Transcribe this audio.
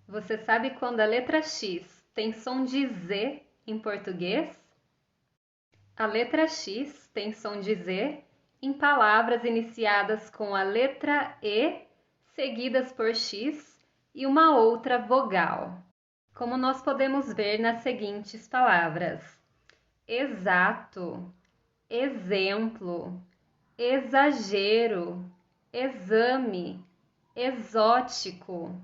Você sabe quando a letra X tem som de Z em português? A letra X tem som de Z em palavras iniciadas com a letra E, seguidas por X e uma outra vogal, como nós podemos ver nas seguintes palavras: exato, exemplo, exagero, exame, exótico.